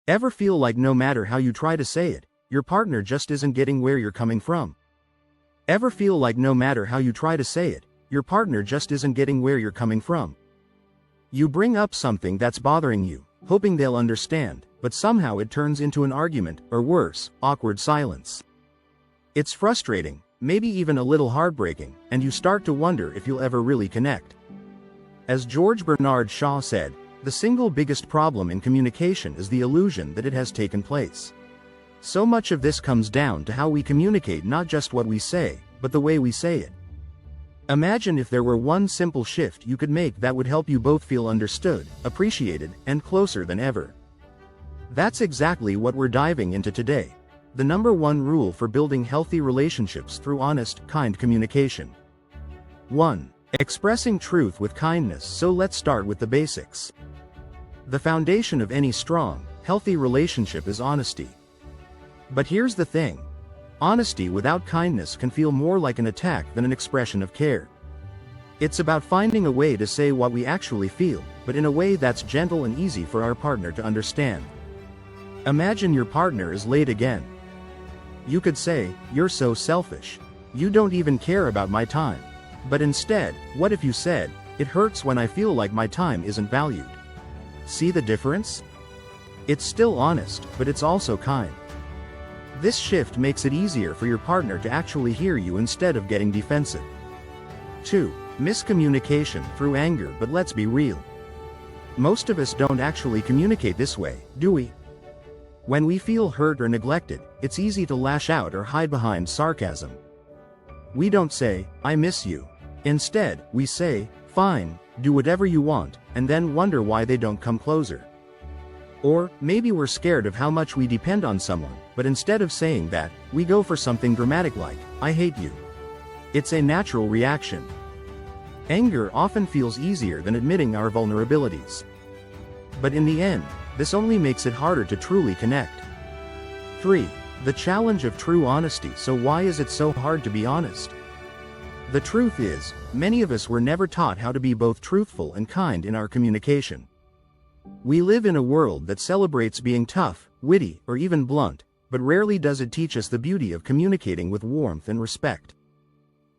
Ever feel like no matter how you try to say it, your partner just isn't getting where you're coming from? Ever feel like no matter how you try to say it, your partner just isn't getting where you're coming from? You bring up something that's bothering you, hoping they'll understand, but somehow it turns into an argument, or worse, awkward silence. It's frustrating, maybe even a little heartbreaking, and you start to wonder if you'll ever really connect. As George Bernard Shaw said, the single biggest problem in communication is the illusion that it has taken place. So much of this comes down to how we communicate, not just what we say, but the way we say it. Imagine if there were one simple shift you could make that would help you both feel understood, appreciated, and closer than ever. That's exactly what we're diving into today. The number one rule for building healthy relationships through honest, kind communication. 1. Expressing truth with kindness. So let's start with the basics. The foundation of any strong, healthy relationship is honesty. But here's the thing. Honesty without kindness can feel more like an attack than an expression of care. It's about finding a way to say what we actually feel, but in a way that's gentle and easy for our partner to understand. Imagine your partner is late again. You could say, "You're so selfish. You don't even care about my time." But instead, what if you said, "It hurts when I feel like my time isn't valued." See the difference? It's still honest, but it's also kind. This shift makes it easier for your partner to actually hear you instead of getting defensive. 2. Miscommunication through anger. But let's be real. Most of us don't actually communicate this way, do we? When we feel hurt or neglected, it's easy to lash out or hide behind sarcasm. We don't say, "I miss you." Instead, we say, "Fine, do whatever you want," and then wonder why they don't come closer. Or, maybe we're scared of how much we depend on someone, but instead of saying that, we go for something dramatic like, "I hate you." It's a natural reaction. Anger often feels easier than admitting our vulnerabilities. But in the end, this only makes it harder to truly connect. 3. The challenge of true honesty. So why is it so hard to be honest? The truth is, many of us were never taught how to be both truthful and kind in our communication. We live in a world that celebrates being tough, witty, or even blunt, but rarely does it teach us the beauty of communicating with warmth and respect.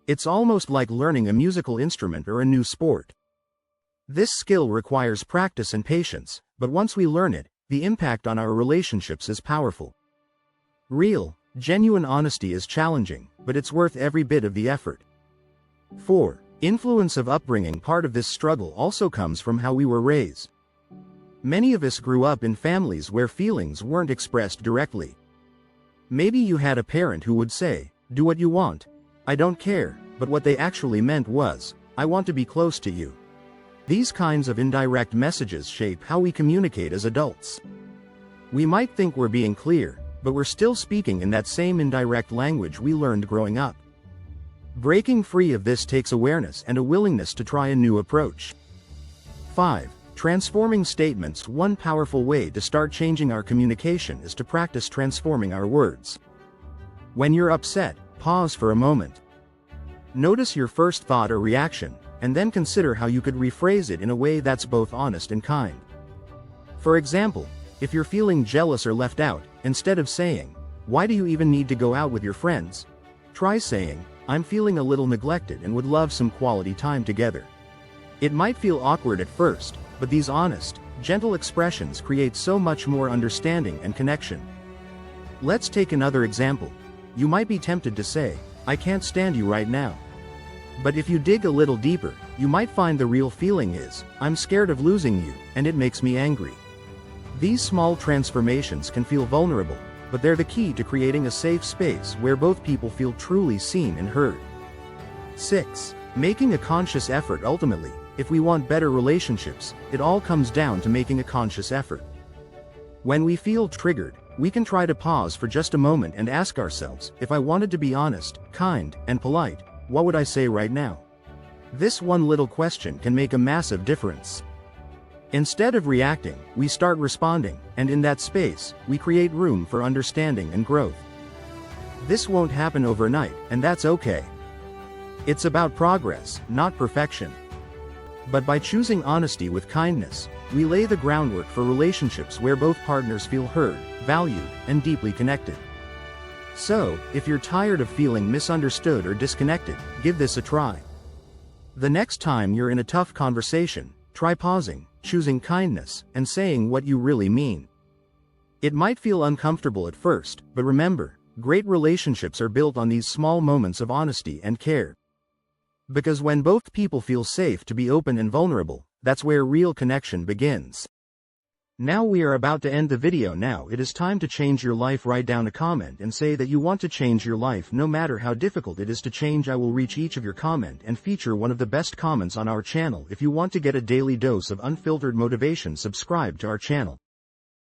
It's almost like learning a musical instrument or a new sport. This skill requires practice and patience, but once we learn it, the impact on our relationships is powerful. Real, genuine honesty is challenging, but it's worth every bit of the effort. 4. Influence of upbringing. Part of this struggle also comes from how we were raised. Many of us grew up in families where feelings weren't expressed directly. Maybe you had a parent who would say, "Do what you want. I don't care," but what they actually meant was, "I want to be close to you." These kinds of indirect messages shape how we communicate as adults. We might think we're being clear, but we're still speaking in that same indirect language we learned growing up. Breaking free of this takes awareness and a willingness to try a new approach. 5. Transforming statements. One powerful way to start changing our communication is to practice transforming our words. When you're upset, pause for a moment. Notice your first thought or reaction, and then consider how you could rephrase it in a way that's both honest and kind. For example, if you're feeling jealous or left out, instead of saying, "Why do you even need to go out with your friends?" try saying, "I'm feeling a little neglected and would love some quality time together." It might feel awkward at first, but these honest, gentle expressions create so much more understanding and connection. Let's take another example. You might be tempted to say, "I can't stand you right now." But if you dig a little deeper, you might find the real feeling is, "I'm scared of losing you, and it makes me angry." These small transformations can feel vulnerable, but they're the key to creating a safe space where both people feel truly seen and heard. 6. Making a conscious effort. Ultimately, if we want better relationships, it all comes down to making a conscious effort. When we feel triggered, we can try to pause for just a moment and ask ourselves, if I wanted to be honest, kind, and polite, what would I say right now? This one little question can make a massive difference. Instead of reacting, we start responding, and in that space, we create room for understanding and growth. This won't happen overnight, and that's okay. It's about progress, not perfection. But by choosing honesty with kindness, we lay the groundwork for relationships where both partners feel heard, valued, and deeply connected. So, if you're tired of feeling misunderstood or disconnected, give this a try. The next time you're in a tough conversation, try pausing, choosing kindness, and saying what you really mean. It might feel uncomfortable at first, but remember, great relationships are built on these small moments of honesty and care. Because when both people feel safe to be open and vulnerable, that's where real connection begins. Now we are about to end the video. Now it is time to change your life. Write down a comment and say that you want to change your life no matter how difficult it is to change. I will reach each of your comment and feature one of the best comments on our channel. If you want to get a daily dose of unfiltered motivation, subscribe to our channel.